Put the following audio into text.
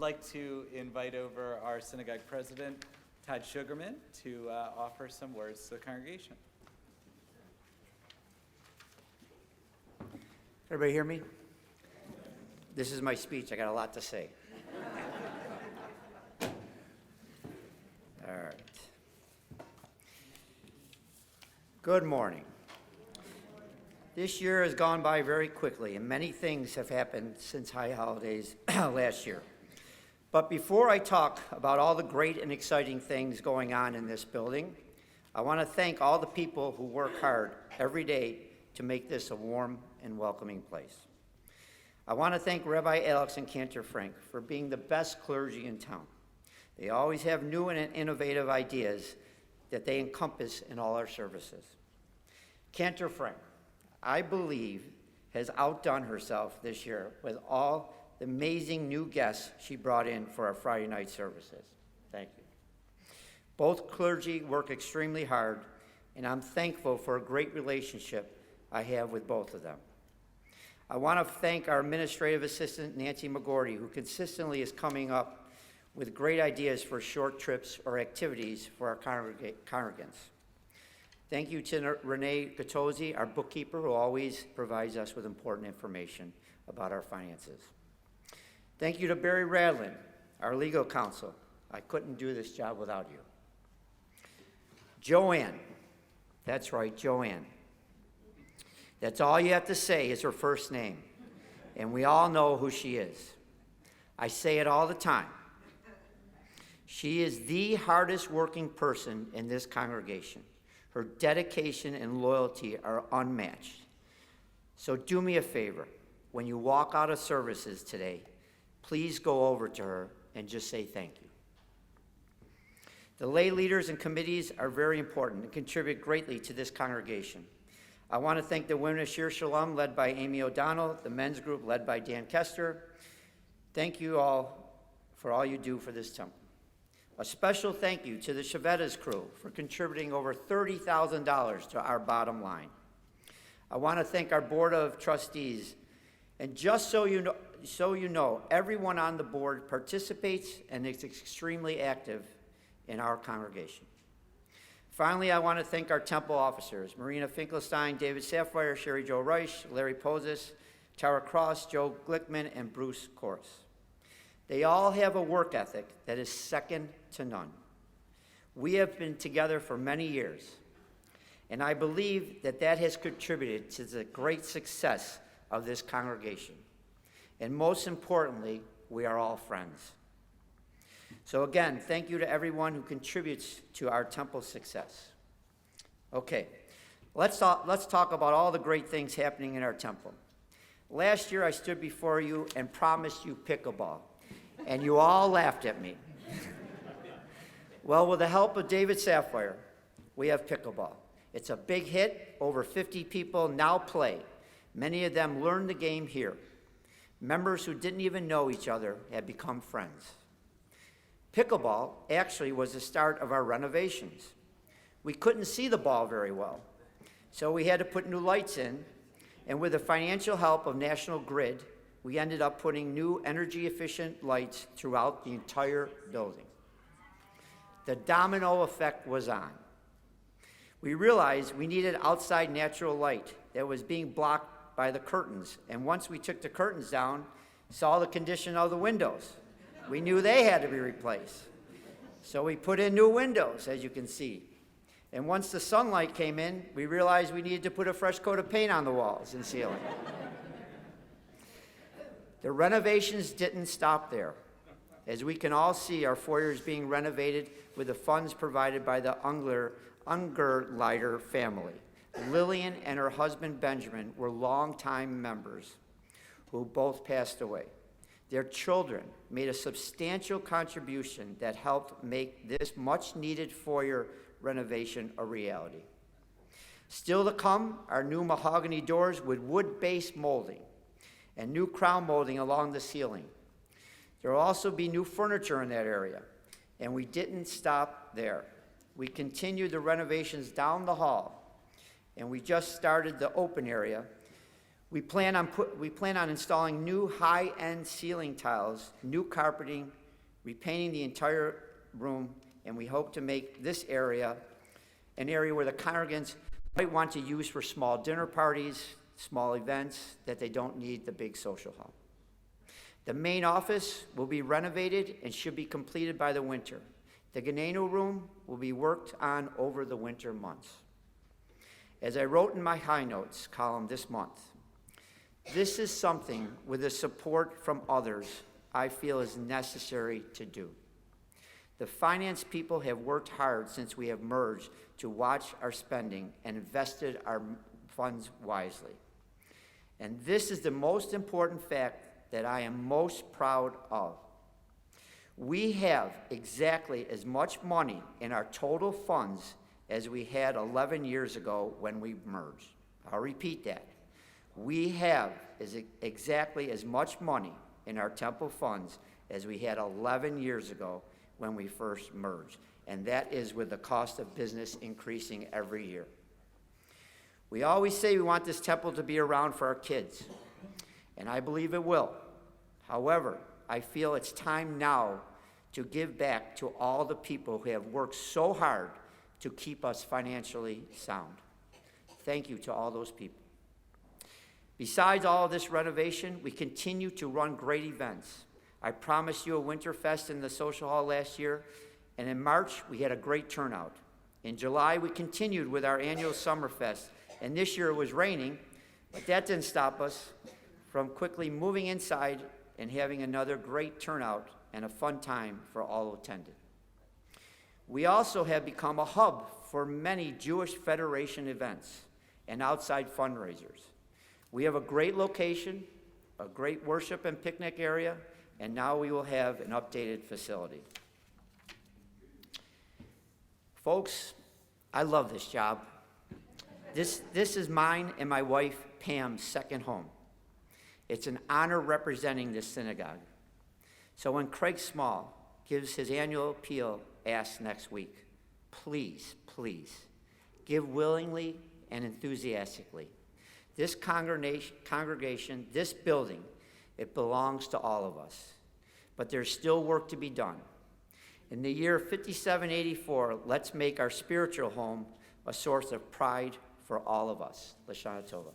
like to invite over our synagogue president, Todd Sugarman, to offer some words to the congregation. Everybody hear me? This is my speech. I got a lot to say. All right. Good morning. This year has gone by very quickly, and many things have happened since High Holidays last year. But before I talk about all the great and exciting things going on in this building, I want to thank all the people who work hard every day to make this a warm and welcoming place. I want to thank Rabbi Alex and Cantor Frank for being the best clergy in town. They always have new and innovative ideas that they encompass in all our services. Cantor Frank, I believe, has outdone herself this year with all the amazing new guests she brought in for our Friday night services. Thank you. Both clergy work extremely hard, and I'm thankful for a great relationship I have with both of them. I want to thank our administrative assistant, Nancy McGordy, who consistently is coming up with great ideas for short trips or activities for our congregants. Thank you to Renee Gattosi, our bookkeeper, who always provides us with important information about our finances. Thank you to Barry Radlin, our legal counsel. I couldn't do this job without you. Joanne, that's right, Joanne. That's all you have to say is her first name, and we all know who she is. I say it all the time. She is the hardest working person in this congregation. Her dedication and loyalty are unmatched. So do me a favor. When you walk out of services today, please go over to her and just say thank you. The lay leaders and committees are very important and contribute greatly to this congregation. I want to thank the Women of Shir Shalom, led by Amy O'Donnell, the men's group led by Dan Kester. Thank you all for all you do for this temple. A special thank you to the Chevetta's crew for contributing over $30,000 to our bottom line. I want to thank our Board of Trustees. And just so you know, everyone on the board participates and is extremely active in our congregation. Finally, I want to thank our temple officers, Marina Finkelstein, David Sapphire, Sherry Jo Reich, Larry Pozis, Tara Cross, Joe Glickman, and Bruce Kors. They all have a work ethic that is second to none. We have been together for many years, and I believe that has contributed to the great success of this congregation. And most importantly, we are all friends. So again, thank you to everyone who contributes to our temple success. Okay, let's talk about all the great things happening in our temple. Last year, I stood before you and promised you pickleball, and you all laughed at me. Well, with the help of David Sapphire, we have pickleball. It's a big hit. Over 50 people now play. Many of them learned the game here. Members who didn't even know each other have become friends. Pickleball actually was the start of our renovations. We couldn't see the ball very well, so we had to put new lights in, and with the financial help of National Grid, we ended up putting new energy-efficient lights throughout the entire building. The domino effect was on. We realized we needed outside natural light that was being blocked by the curtains, and once we took the curtains down, saw the condition of the windows. We knew they had to be replaced. So we put in new windows, as you can see. And once the sunlight came in, we realized we needed to put a fresh coat of paint on the walls and ceiling. The renovations didn't stop there. As we can all see, our foyer is being renovated with the funds provided by the Ungerleider family. Lillian and her husband Benjamin were longtime members who both passed away. Their children made a substantial contribution that helped make this much-needed foyer renovation a reality. Still to come are new mahogany doors with wood-based molding and new crown molding along the ceiling. There will also be new furniture in that area, and we didn't stop there. We continued the renovations down the hall, and we just started the open area We plan on installing new high-end ceiling tiles, new carpeting, repainting the entire room, and we hope to make this area an area where the congregants might want to use for small dinner parties, small events, that they don't need the big social hall. The main office will be renovated and should be completed by the winter. The Ganeno room will be worked on over the winter months. As I wrote in my high notes column this month, this is something with the support from others I feel is necessary to do. The finance people have worked hard since we have merged to watch our spending and invested our funds wisely. And this is the most important fact that I am most proud of. We have exactly as much money in our total funds as we had 11 years ago when we merged. I'll repeat that. We have exactly as much money in our temple funds as we had 11 years ago when we first merged, and that is with the cost of business increasing every year. We always say we want this temple to be around for our kids, and I believe it will. However, I feel it's time now to give back to all the people who have worked so hard to keep us financially sound. Thank you to all those people. Besides all of this renovation, we continue to run great events. I promised you a Winterfest in the social hall last year, and in March, we had a great turnout. In July, we continued with our annual Summerfest, and this year it was raining, but that didn't stop us from quickly moving inside and having another great turnout and a fun time for all who attended. We also have become a hub for many Jewish Federation events and outside fundraisers. We have a great location, a great worship and picnic area, and now we will have an updated facility. Folks, I love this job. This is mine and my wife Pam's second home. It's an honor representing this synagogue. So when Craig Small gives his annual appeal ask next week, please, please, give willingly and enthusiastically. This congregation, this building, it belongs to all of us. But there's still work to be done. In the year 5784, let's make our spiritual home a source of pride for all of us. Lashana Tova.